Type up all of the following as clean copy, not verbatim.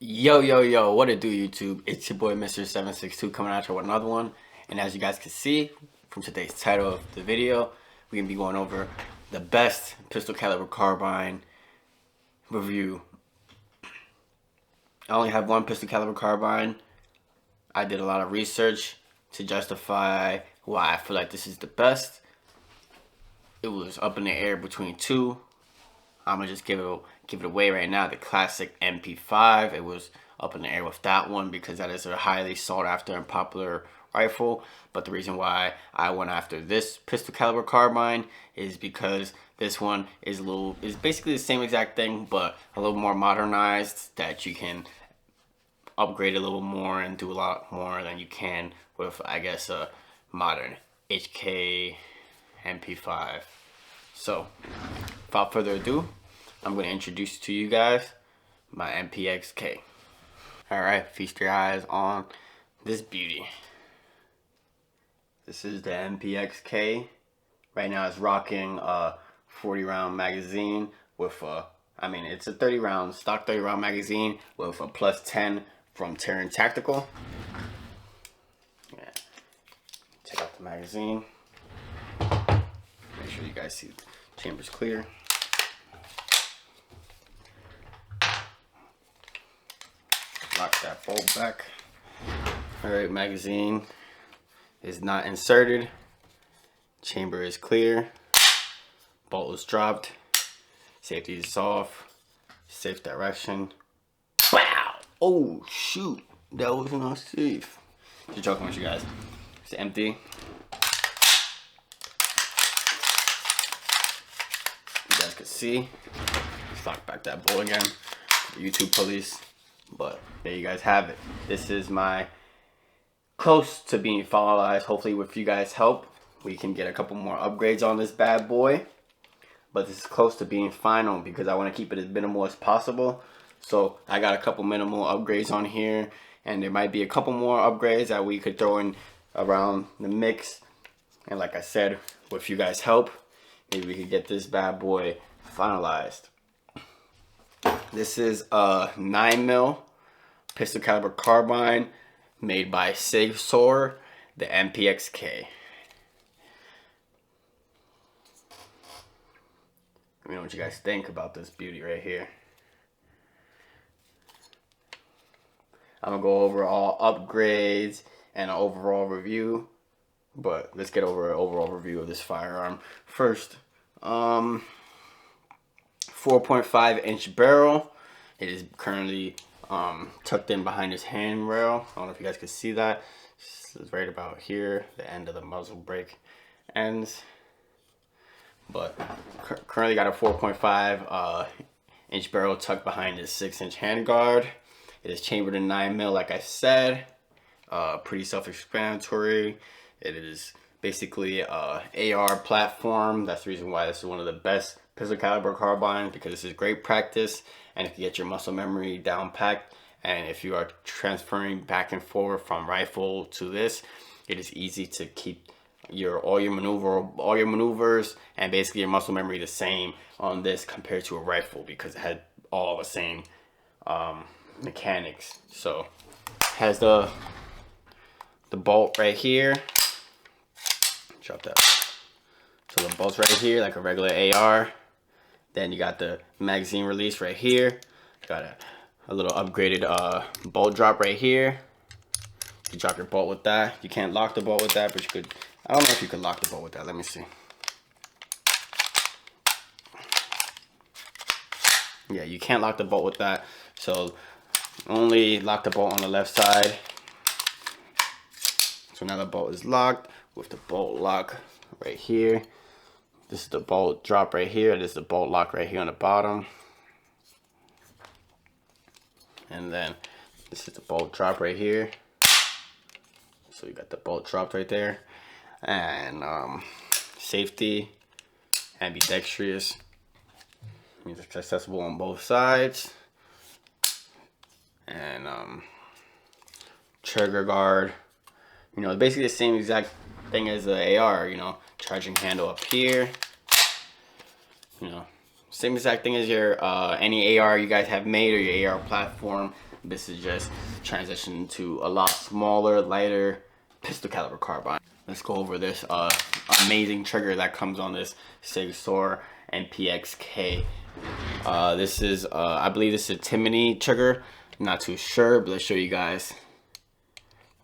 Yo, what it do, YouTube? It's your boy Mr. 762 coming at you with another one. And as you guys can see from today's title of the video, we're going to be going over the best pistol caliber carbine review. I only have one pistol caliber carbine. I did a lot of research to justify why I feel like this is the best. It was up in the air between two. I'm gonna just give it away right now. The classic MP5. It was up in the air with that one because that is a highly sought after and popular rifle. But the reason why I went after this pistol caliber carbine is because this one is basically the same exact thing, but a little more modernized, that you can upgrade a little more and do a lot more than you can with, I guess, a modern HK MP5. So, without further ado, I'm going to introduce to you guys my MPX K. Alright, feast your eyes on this beauty. This is the MPX K. Right now it's rocking a 40 round magazine with it's a 30 round, stock 30 round magazine with a plus 10 from Terran Tactical. Yeah. Check out the magazine. Make sure you guys see the chamber's clear. Lock that bolt back. Alright, magazine is not inserted. Chamber is clear. Bolt is dropped. Safety is off. Safe direction. Wow! Oh shoot! That was not safe. Just joking with you guys. It's empty. You guys can see. Let's lock back that bolt again. The YouTube police. But there you guys have it. This is my close to being finalized. Hopefully with you guys' help, we can get a couple more upgrades on this bad boy. But this is close to being final because I want to keep it as minimal as possible. So I got a couple minimal upgrades on here. And there might be a couple more upgrades that we could throw in around the mix. And like I said, with you guys' help, maybe we could get this bad boy finalized. This is a 9mm pistol caliber carbine made by Sig Sauer, the MPX K. Let me know what you guys think about this beauty right here. I'm gonna go over all upgrades and an overall review, but let's get over an overall review of this firearm first. 4.5 inch barrel. It is currently tucked in behind his handrail. I don't know if you guys can see that. It's right about here, the end of the muzzle brake ends. But currently got a 4.5 inch barrel tucked behind his 6-inch handguard. It is chambered in 9mm, like I said. Pretty self-explanatory. It is basically a AR platform. That's the reason why this is one of the best pistol caliber carbines, because this is great practice and if you get your muscle memory down packed, and if you are transferring back and forth from rifle to this, it is easy to keep all your maneuvers and basically your muscle memory the same on this compared to a rifle, because it had all the same mechanics. So has the bolt right here. Drop that. So the bolt's right here like a regular AR. Then you got the magazine release right here. Got a little upgraded bolt drop right here. You drop your bolt with that. You can't lock the bolt with that, but you could. I don't know if you could lock the bolt with that. Let me see. Yeah, you can't lock the bolt with that. So only lock the bolt on the left side. So now the bolt is locked with the bolt lock right here. This is the bolt drop right here. This is the bolt lock right here on the bottom. And then this is the bolt drop right here. So you got the bolt dropped right there. And safety, ambidextrous. Means it's accessible on both sides. And trigger guard. You know, basically the same exact thing as the AR, you know, charging handle up here. You know, same exact thing as your any AR you guys have made or your AR platform. This is just transitioning to a lot smaller, lighter pistol caliber carbine. Let's go over this amazing trigger that comes on this Sig Sauer MPX K. This is, I believe this is a Timony trigger. I'm not too sure, but let's show you guys.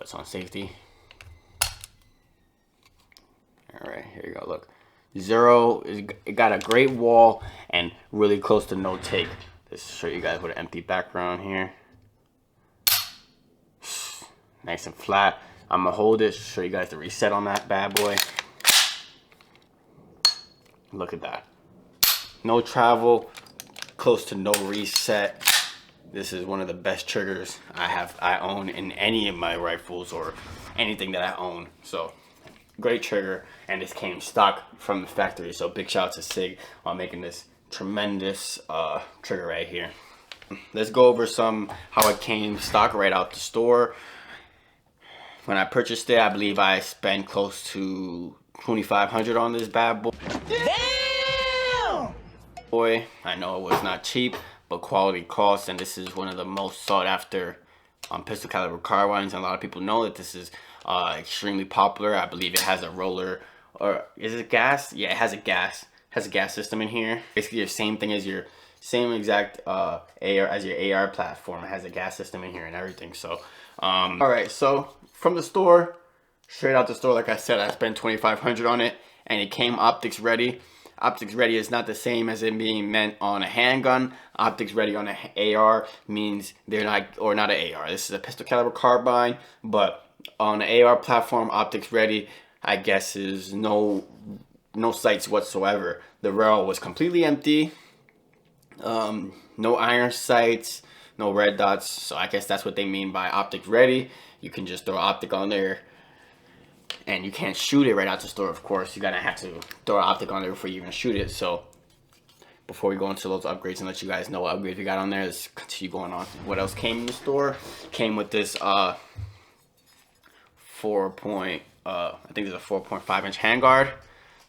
It's on safety. All right, here you go. Look, it got a great wall and really close to no take. Let's show you guys with an empty background here. Nice and flat. I'm gonna hold it, show you guys the reset on that bad boy. Look at that. No travel, close to no reset. This is one of the best triggers I own in any of my rifles or anything that I own. So great trigger, and this came stock from the factory. So big shout out to Sig on making this tremendous trigger right here. Let's go over how it came stock right out the store. When I purchased it, I believe I spent close to $2,500 on this bad boy. Damn! Boy, I know it was not cheap, but quality costs, and this is one of the most sought after pistol caliber carbines. And a lot of people know that this is extremely popular. I believe it has a roller, or is it gas? Yeah, it has a gas system in here. Basically the same thing as your same exact AR as your AR platform. It has a gas system in here and everything. So all right, so from the store, straight out the store, like I said, I spent $2,500 on it, and it came optics ready. Optics ready is not the same as it being meant on a handgun. Optics ready on an AR means they're not, or not an AR. This is a pistol caliber carbine, but on the AR platform, optics ready, I guess, is no sights whatsoever. The rail was completely empty. No iron sights, no red dots. So I guess that's what they mean by optics ready. You can just throw optic on there, and you can't shoot it right out the store. Of course, you're gonna have to throw an optic on there before you even shoot it. So before we go into those upgrades and let you guys know what upgrades we got on there, let's continue going on. What else came in the store? Came with this I think there's a 4.5 inch handguard.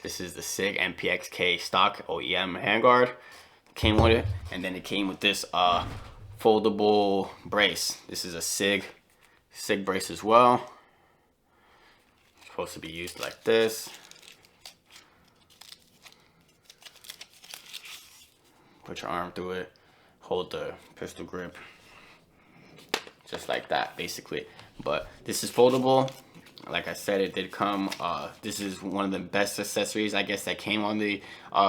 This is the Sig MPX K stock OEM handguard. Came with it, and then it came with this foldable brace. This is a Sig brace as well. It's supposed to be used like this. Put your arm through it, hold the pistol grip, just like that basically. But this is foldable. Like I said, it did come, this is one of the best accessories, I guess, that came on the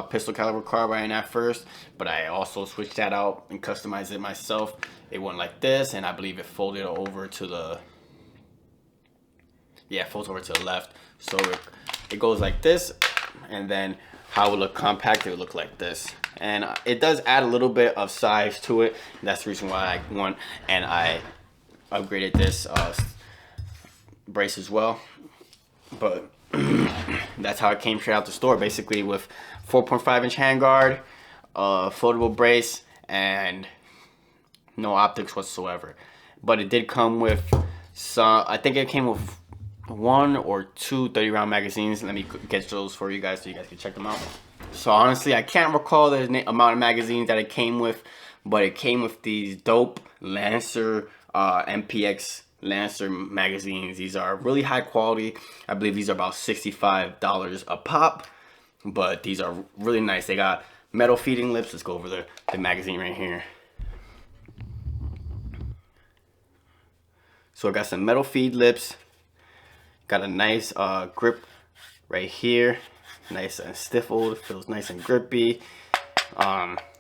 pistol caliber carbine at first, but I also switched that out and customized it myself. It went like this, and I believe it folded over to the, yeah, it folds over to the left. So it goes like this, and then how it would look compact, it would look like this. And it does add a little bit of size to it. That's the reason why I went and I upgraded this brace as well. But that's how it came straight out the store, basically, with 4.5 inch handguard, foldable brace, and no optics whatsoever. But it did come with some, I think it came with 1 or 2 30-round magazines. Let me get those for you guys so you guys can check them out. So honestly, I can't recall the amount of magazines that it came with, but it came with these dope Lancer MPX Lancer magazines. These are really high quality. I believe these are about $65 a pop, but these are really nice. They got metal feeding lips. Let's go over the magazine right here. So it got some metal feed lips, got a nice grip right here, nice and stiffled, feels nice and grippy.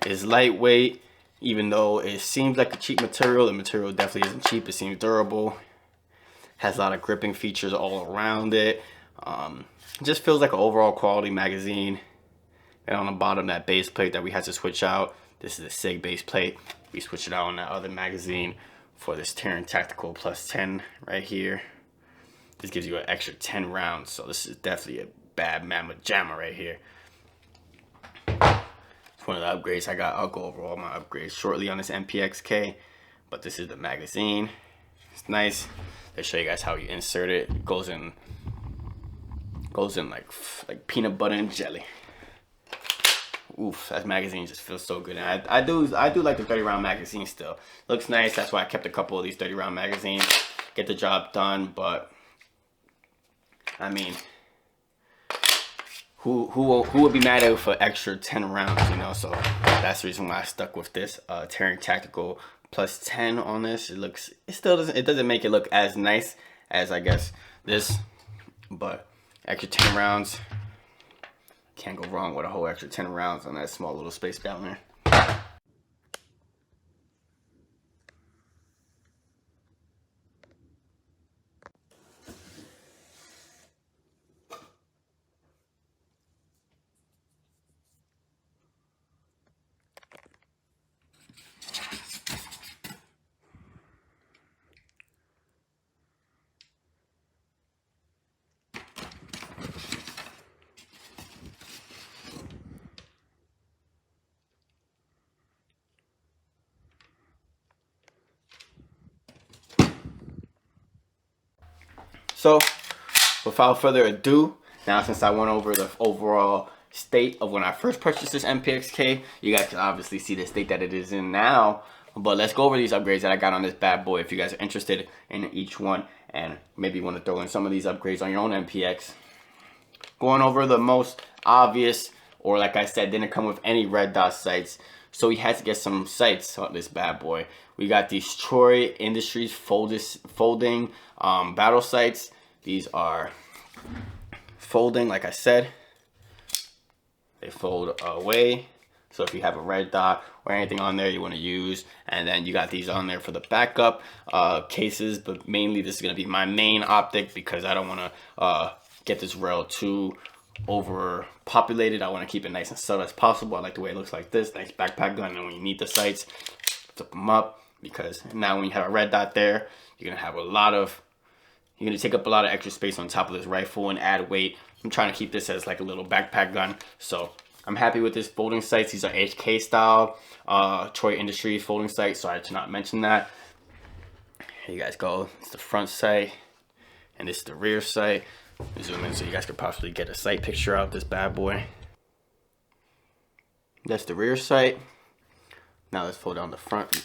It's lightweight. Even though it seems like a cheap material, the material definitely isn't cheap. It seems durable. Has a lot of gripping features all around it. It just feels like an overall quality magazine. And on the bottom, that base plate that we had to switch out. This is a Sig base plate. We switched it out on that other magazine for this Terran Tactical Plus 10 right here. This gives you an extra 10 rounds. So this is definitely a bad mamma jamma right here. One of the upgrades I got. I'll go over all my upgrades shortly on this MPX K, but this is the magazine. It's nice. Let's show you guys how you insert it. It goes in like peanut butter and jelly. oof, that magazine just feels so good. And I do like the 30 round magazine still. Looks nice. That's why I kept a couple of these 30 round magazines. Get the job done, but I mean, who would be mad at for extra 10 rounds, you know? So that's the reason why I stuck with this Tearing Tactical plus 10 on this. It doesn't make it look as nice as, I guess, this, but extra 10 rounds. Can't go wrong with a whole extra 10 rounds on that small little space down there. So, without further ado, now since I went over the overall state of when I first purchased this MPX K, you guys can obviously see the state that it is in now. But let's go over these upgrades that I got on this bad boy if you guys are interested in each one and maybe want to throw in some of these upgrades on your own MPX. Going over the most obvious, or like I said, didn't come with any red dot sights. So we had to get some sights on this bad boy. We got these Troy Industries folding battle sights. These are folding, like I said. They fold away. So if you have a red dot or anything on there you want to use, and then you got these on there for the backup cases, but mainly this is going to be my main optic because I don't want to get this rail too overpopulated. I want to keep it nice and subtle as possible. I like the way it looks like this, nice backpack gun, and when you need the sights, flip them up, because now when you have a red dot there, you're going to have you're going to take up a lot of extra space on top of this rifle and add weight. I'm trying to keep this as like a little backpack gun, so I'm happy with this folding sights. These are HK style, Troy Industries folding sights, so I did not mention that. Here you guys go. It's the front sight, and this is the rear sight. Zoom in so you guys could possibly get a sight picture out of this bad boy. That's the rear sight. Now let's fold down the front so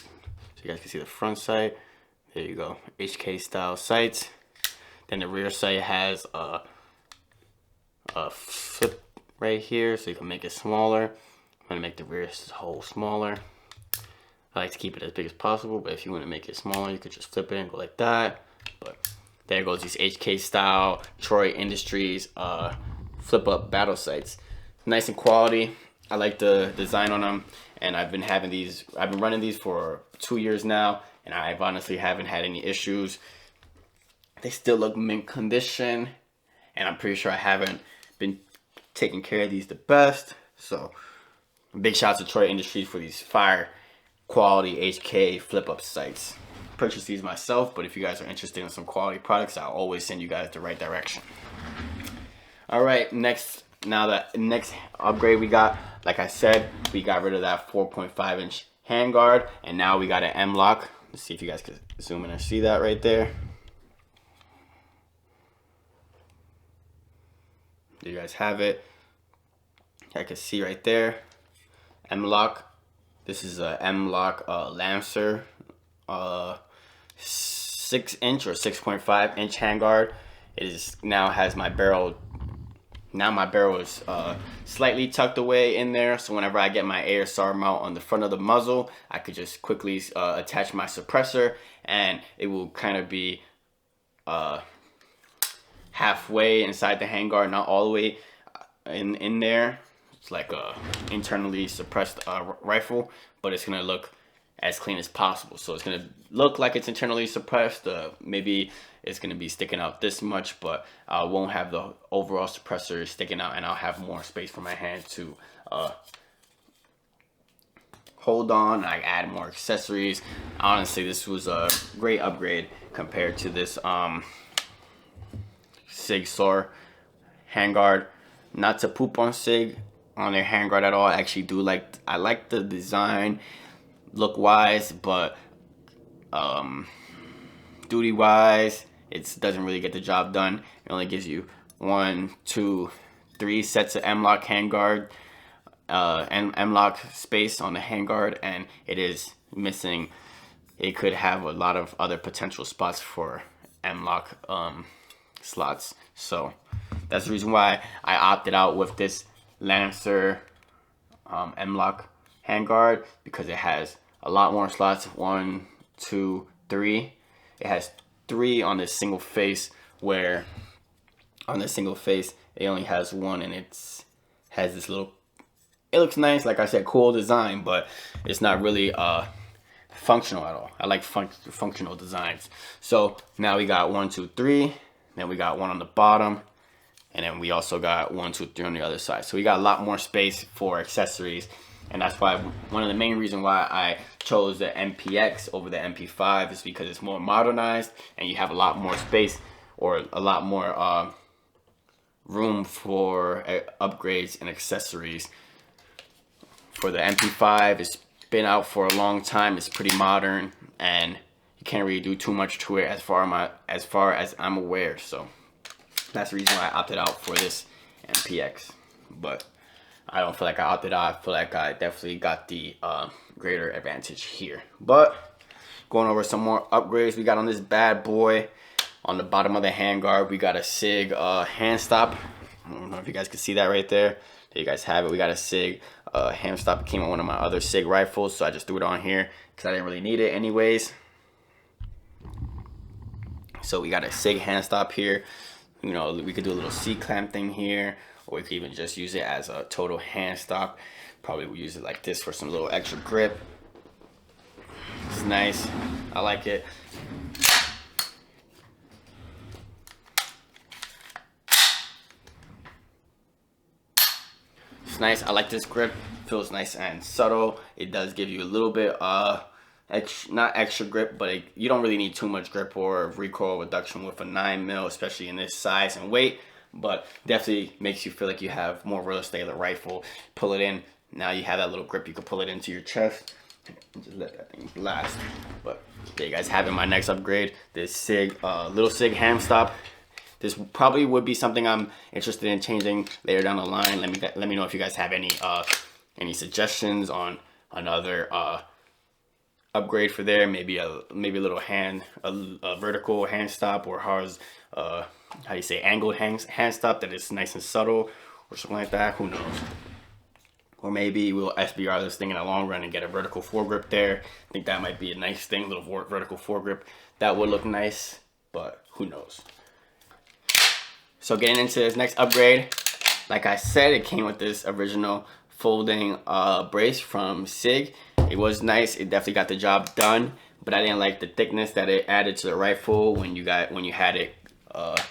you guys can see the front sight. There you go, HK style sights. Then the rear sight has a flip right here, so you can make it smaller. I'm gonna make the rear hole smaller. I like to keep it as big as possible, but if you want to make it smaller, you could just flip it and go like that. But there goes these HK style Troy Industries flip up battle sights. Nice and quality. I like the design on them, and I've been running these for 2 years now, and I've honestly haven't had any issues. They still look mint condition, and I'm pretty sure I haven't been taking care of these the best. So big shout out to Troy Industries for these fire quality HK flip up sights. Purchase these myself, but if you guys are interested in some quality products, I'll always send you guys the right direction. All right, next upgrade we got, like I said, we got rid of that 4.5 inch handguard, and now we got an M-lock. Let's see if you guys can zoom in and see that right there. You guys have it. I can see right there, M-lock. This is a M-lock Lancer 6 inch or 6.5 inch handguard. It is now has my barrel. Now my barrel is slightly tucked away in there, so whenever I get my ASR mount on the front of the muzzle, I could just quickly attach my suppressor, and it will kind of be halfway inside the handguard, not all the way in there. It's like a internally suppressed rifle, but it's gonna look as clean as possible. So it's gonna look like it's internally suppressed. Maybe it's gonna be sticking out this much, but I won't have the overall suppressor sticking out, and I'll have more space for my hand to hold on. I add more accessories. Honestly, this was a great upgrade compared to this Sig Sauer handguard. Not to poop on Sig on their handguard at all. I actually do I like the design look wise, but duty wise, it doesn't really get the job done. It only gives you 1, 2, 3 sets of M-lock handguard. M-lock space on the handguard, and it is missing. It could have a lot of other potential spots for M-lock slots. So that's the reason why I opted out with this Lancer M-lock handguard, because it has a lot more slots. 1, 2, 3. It has 3 on this single face, where on this single face it only has 1, and has this little, it looks nice, like I said, cool design, but it's not really functional at all. I like functional designs. So now we got 1, 2, 3, then we got 1 on the bottom, and then we also got 1, 2, 3 on the other side. So we got a lot more space for accessories, and that's why one of the main reasons why I chose the MPX over the MP5 is because it's more modernized, and you have a lot more space, or a lot more room for upgrades and accessories. For the MP5, it's been out for a long time. It's pretty modern, and you can't really do too much to it as far as I'm aware. So that's the reason why I opted out for this MPX. But I don't feel like I opted out. I feel like I definitely got the greater advantage here. But going over some more upgrades we got on this bad boy. On the bottom of the handguard, we got a Sig hand stop. I don't know if you guys can see that right there. There you guys have it. We got a Sig hand stop. It came on one of my other Sig rifles, so I just threw it on here because I didn't really need it anyways. So we got a Sig hand stop here. You know, we could do a little C-clamp thing here, or we could even just use it as a total hand stop. Probably we'll use it like this for some little extra grip. It's nice. I like it. It's nice. I like this grip. Feels nice and subtle. It does give you a little bit not extra grip, but you don't really need too much grip or recoil reduction with a 9mm, especially in this size and weight. But definitely makes you feel like you have more real estate of the rifle. Pull it in. Now you have that little grip. You can pull it into your chest and just let that thing blast. But there you guys have it. My next upgrade, this Sig little Sig hand stop. This probably would be something I'm interested in changing later down the line. Let me know if you guys have any suggestions on another upgrade for there. Maybe a little a vertical hand stop, or how you say, angled hand stop that is nice and subtle, or something like that. Who knows? Or maybe we'll SBR this thing in the long run and get a vertical foregrip there. I think that might be a nice thing, little vertical foregrip. That would look nice, but who knows? So getting into this next upgrade, like I said, it came with this original folding brace from Sig. It was nice. It definitely got the job done, but I didn't like the thickness that it added to the rifle when you had it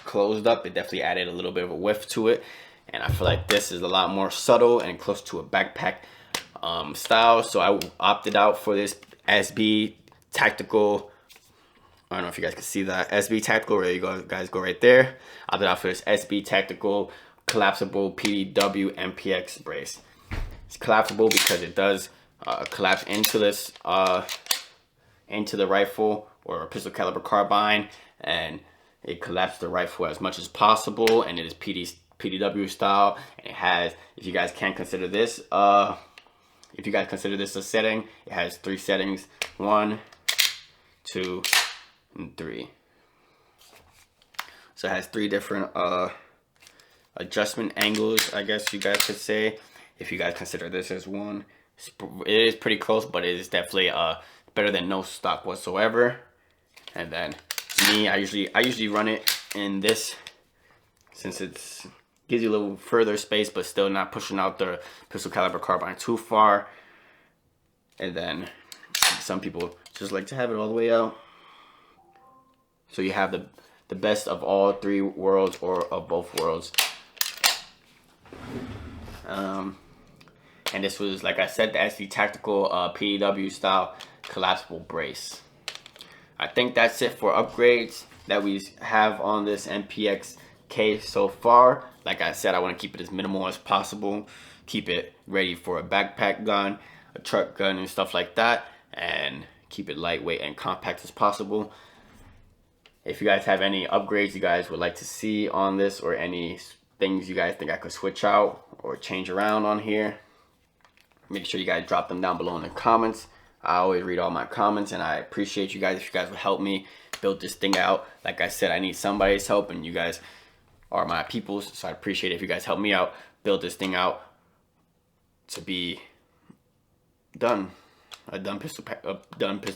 closed up. It definitely added a little bit of a whiff to it, and I feel like this is a lot more subtle and close to a backpack style. So I opted out for this SB Tactical. I don't know if you guys can see that SB Tactical. There you go, guys, go right there. I opted out for this SB Tactical collapsible PDW MPX brace. It's collapsible because it does collapse into this into the rifle, or a pistol caliber carbine, and it collapses the rifle as much as possible, and it is PDW style, and it has, if you guys can consider this a setting, it has 3 settings: 1, 2, and 3. So it has 3 different adjustment angles, I guess you guys could say, if you guys consider this as one. It is pretty close, but it is definitely better than no stock whatsoever. And then me, I usually run it in this, since it gives you a little further space, but still not pushing out the pistol caliber carbine too far. And then some people just like to have it all the way out. So you have the best of all 3 worlds, or of both worlds. And this was, like I said, the SB Tactical PDW style collapsible brace. I think that's it for upgrades that we have on this MPX K so far. Like I said, I want to keep it as minimal as possible. Keep it ready for a backpack gun, a truck gun, and stuff like that. And keep it lightweight and compact as possible. If you guys have any upgrades you guys would like to see on this, or any things you guys think I could switch out or change around on here, make sure you guys drop them down below in the comments. I always read all my comments, and I appreciate you guys if you guys would help me build this thing out. Like I said, I need somebody's help, and you guys are my peoples, so I appreciate it if you guys help me out build this thing out to be done. A done pistol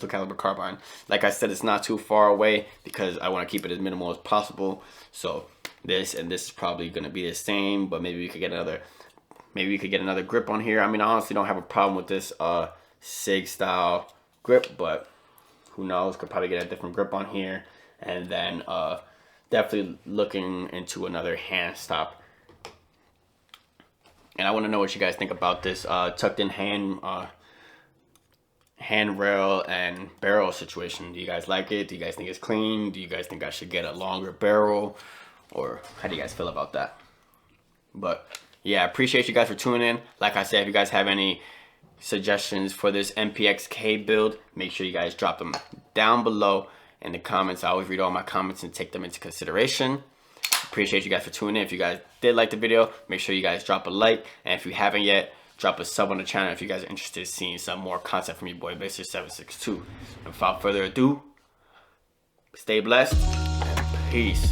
caliber carbine. Like I said, it's not too far away because I want to keep it as minimal as possible. So this and this is probably going to be the same, but maybe we could get another grip on here. I mean, I honestly don't have a problem with this Sig style grip, but who knows, could probably get a different grip on here. And then definitely looking into another hand stop. And I want to know what you guys think about this tucked in handrail and barrel situation. Do you guys like it? Do you guys think it's clean? Do you guys think I should get a longer barrel? Or how do you guys feel about that? But yeah, I appreciate you guys for tuning in. Like I said, if you guys have any suggestions for this MPX K build, make sure you guys drop them down below in the comments. I always read all my comments and take them into consideration. Appreciate you guys for tuning in. If you guys did like the video, make sure you guys drop a like. And if you haven't yet, drop a sub on the channel if you guys are interested in seeing some more content from your boy Baser762. Without further ado, stay blessed and peace.